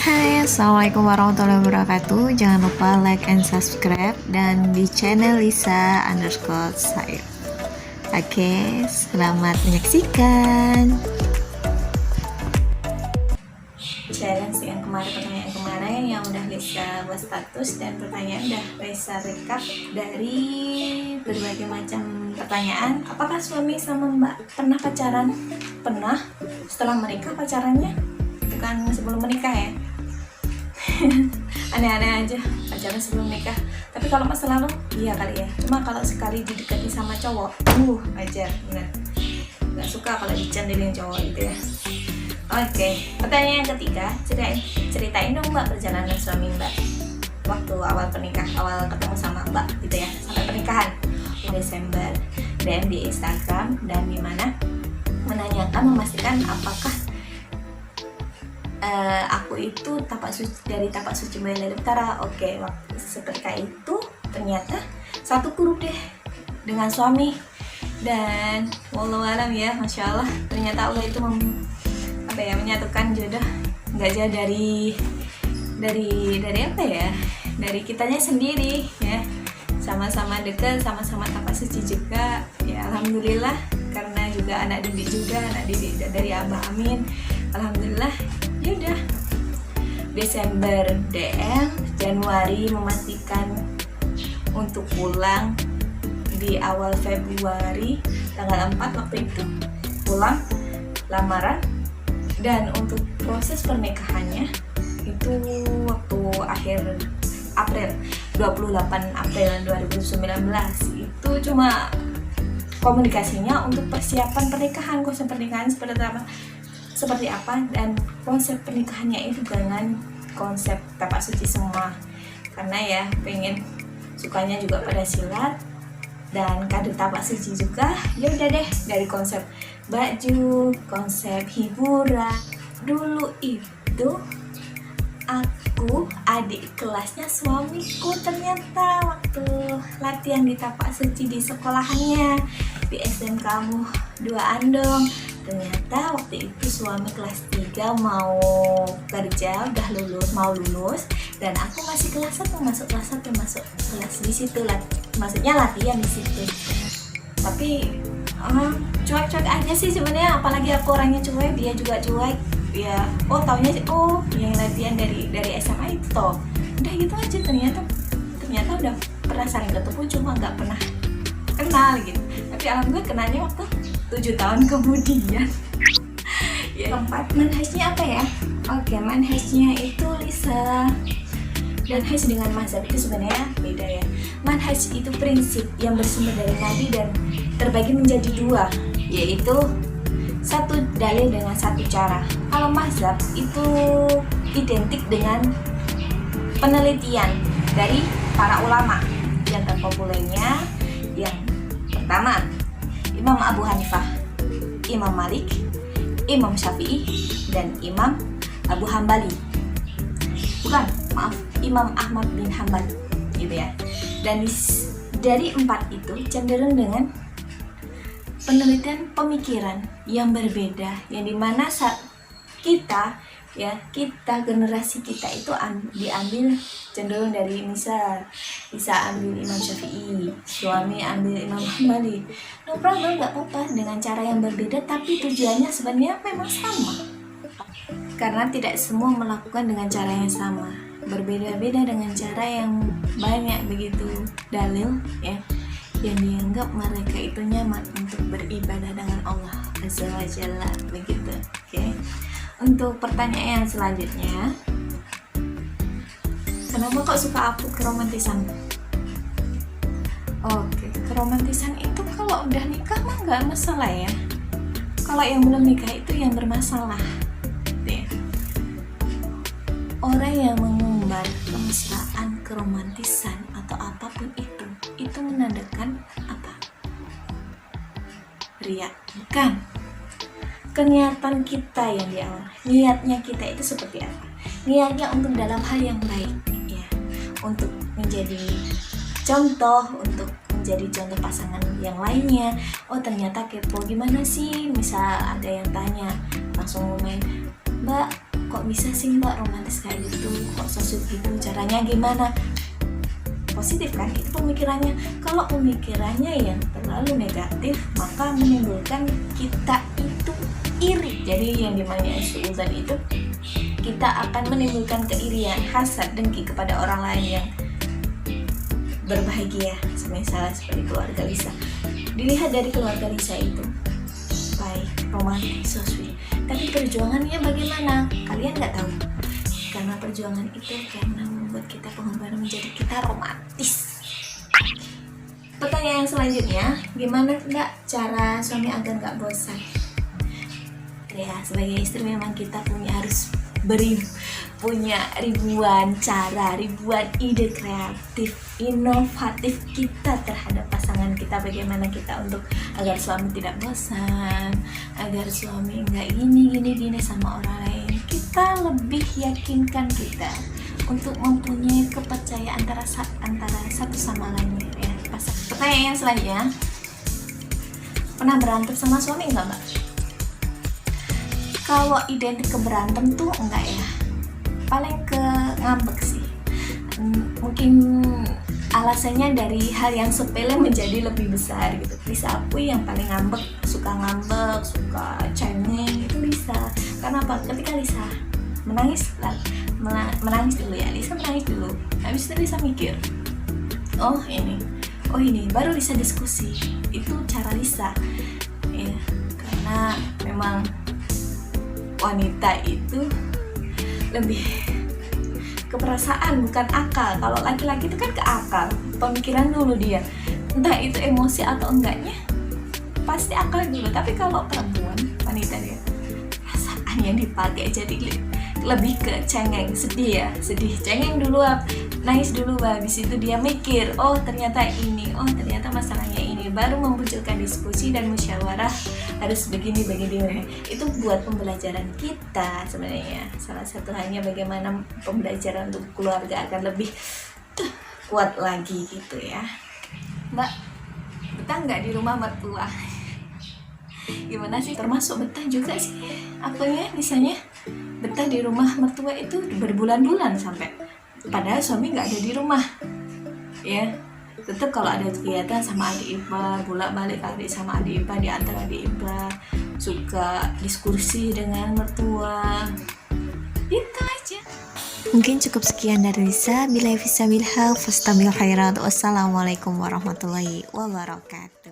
Hai, assalamualaikum warahmatullahi wabarakatuh. Jangan lupa like and subscribe dan di channel Lisa_Sayur. Oke, selamat menyaksikan. Challenge yang kemarin, pertanyaan kemarin yang udah Lisa buat status dan pertanyaan udah Lisa recap dari berbagai macam pertanyaan. Apakah suami sama Mbak pernah pacaran? Pernah. Setelah menikah pacarannya? Bukan sebelum menikah ya. Aneh-aneh aja pacaran sebelum nikah. Tapi kalau masa lalu iya kali ya. Cuma kalau sekali didekati sama cowok ajar bener, nggak suka kalau dicandelin cowok gitu ya. Oke, pertanyaan yang ketiga, ceritain dong Mbak perjalanan suami Mbak waktu awal ketemu sama Mbak gitu ya, sampai pernikahan. Desember DM di Instagram dan dimana memastikan apakah aku itu dari tapak suci Boyolali Utara. Oke, waktu seketika itu ternyata satu grup deh dengan suami, dan wallahu alam ya, masya Allah, ternyata Allah itu menyatukan jodoh nggak jauh dari apa ya, dari kitanya sendiri ya, sama-sama dekat, sama-sama tapak suci juga ya, alhamdulillah. Karena juga anak didik dari Abah Amin, alhamdulillah. Yaudah, Desember DM, Januari memastikan untuk pulang, di awal Februari tanggal 4 waktu itu pulang lamaran, dan untuk proses pernikahannya itu waktu akhir April, 28 April 2019. Itu cuma komunikasinya untuk persiapan pernikahan, konsep pernikahan seperti apa dan konsep pernikahannya itu dengan konsep tapak suci semua, karena ya pengen sukanya juga pada silat dan kado tapak suci juga. Ya udah deh, dari konsep baju, konsep hiburan. Dulu itu aku adik kelasnya suamiku ternyata waktu latihan di tapak suci di sekolahannya di SMK 2 Andong. Ternyata waktu itu suami kelas 3 mau kerja, udah mau lulus, dan aku masih kelas 1, masuk kelas di situ lah, maksudnya latihan di situ. Tapi cuek-cuek aja sih sebenarnya, apalagi aku orangnya cuek, dia juga cuek ya. Taunya yang latihan dari SMA itu toh, udah gitu aja. Ternyata udah pernah saling ketemu, cuma nggak pernah kenal gitu. Tapi alhamdulillah kenalnya waktu 7 tahun kemudian. Ya, keempat, manhajnya apa ya? Oke, manhajnya itu Lisa. Manhaj dengan mazhab itu sebenarnya beda ya. Manhaj itu prinsip yang bersumber dari Nabi dan terbagi menjadi 2, yaitu satu dalil dengan satu cara. Kalau mazhab itu identik dengan penelitian dari para ulama. Yang terpopulernya yang pertama Imam Abu Hanifah, Imam Malik, Imam Syafi'i, dan Imam Abu Hambali. Imam Ahmad bin Hambal gitu ya. Dan dari 4 itu cenderung dengan penelitian pemikiran yang berbeda, yang dimana kita generasi kita itu diambil cenderung dari Isa ambil Imam Syafi'i, suami ambil Imam Hambali. No problem, nggak apa-apa dengan cara yang berbeda, tapi tujuannya sebenarnya memang sama, karena tidak semua melakukan dengan cara yang sama, berbeda-beda dengan cara yang banyak begitu dalil ya, yang dianggap mereka itu nyaman untuk beribadah dengan Allah Azza wa Jalla begitu. Oke. Untuk pertanyaan selanjutnya, kenapa kok suka aku keromantisan? Oke, keromantisan itu kalau udah nikah mah nggak masalah ya. Kalau yang belum nikah itu yang bermasalah. Orang yang mengumbar kemesraan, keromantisan atau apapun itu menandakan apa? Riya, bukan. Kenyataan kita yang di awal, niatnya kita itu seperti apa? Niatnya untuk dalam hal yang baik ya, untuk menjadi contoh, untuk menjadi contoh pasangan yang lainnya. Ternyata kepo gimana sih, misal ada yang tanya langsung main, Mbak kok bisa sih mbak romantis kayak gitu, kok so sweet gitu, caranya gimana? Positif kan itu pemikirannya. Kalau pemikirannya yang terlalu negatif maka menimbulkan kita itu iri. Jadi yang dimana suudzon itu kita akan menimbulkan keirian, hasad, dengki kepada orang lain yang berbahagia, misalnya seperti keluarga Lisa. Dilihat dari keluarga Lisa itu baik, romantis, so sweet, tapi perjuangannya bagaimana? Kalian nggak tahu. Karena perjuangan itu karena membuat kita pengorbanan menjadi kita romantis. Pertanyaan selanjutnya, gimana nggak cara suami agar nggak bosan? Ya, sebagai istri memang kita harus punya ribuan cara, ribuan ide kreatif, inovatif kita terhadap pasangan kita. Bagaimana kita untuk agar suami tidak bosan, agar suami nggak gini sama orang lain. Kita lebih yakinkan kita untuk mempunyai kepercayaan antara satu sama lainnya ya. Pertanyaan selanjutnya, pernah berantem sama suami enggak mbak? Kalau identik ke berantem tuh enggak ya, paling ke ngambek sih. Mungkin alasannya dari hal yang sepele menjadi lebih besar gitu. Lisa aku yang paling ngambek, suka cengeng itu Lisa. Karena apa? Ketika Lisa menangis dulu ya, Lisa menangis dulu. Habis itu Lisa mikir, oh ini, baru Lisa diskusi. Itu cara Lisa ya, karena memang wanita itu lebih ke perasaan bukan akal. Kalau laki-laki itu kan ke akal, pemikiran dulu dia, entah itu emosi atau enggaknya pasti akal dulu. Tapi kalau perempuan, wanita dia perasaan yang dipakai, jadi lebih ke cengeng, sedih cengeng dulu, nangis dulu, habis itu dia mikir, oh ternyata masalahnya ini, baru memunculkan diskusi dan musyawarah harus begini. Itu buat pembelajaran kita sebenarnya. Salah satu hanya bagaimana pembelajaran untuk keluarga akan lebih kuat lagi gitu ya. Mbak, betah nggak di rumah mertua? Gimana sih? Termasuk betah juga sih akunya, misalnya betah di rumah mertua itu berbulan-bulan sampai padahal suami nggak ada di rumah ya. Tetap kalau ada kegiatan sama adik ipar, bolak-balik adik sama adik ipar, di antara adik ipar suka diskusi dengan mertua, itu aja. Mungkin cukup sekian dari Lisa. Bila bisa bilhal fastabil khairat. Wassalamualaikum warahmatullahi wabarakatuh.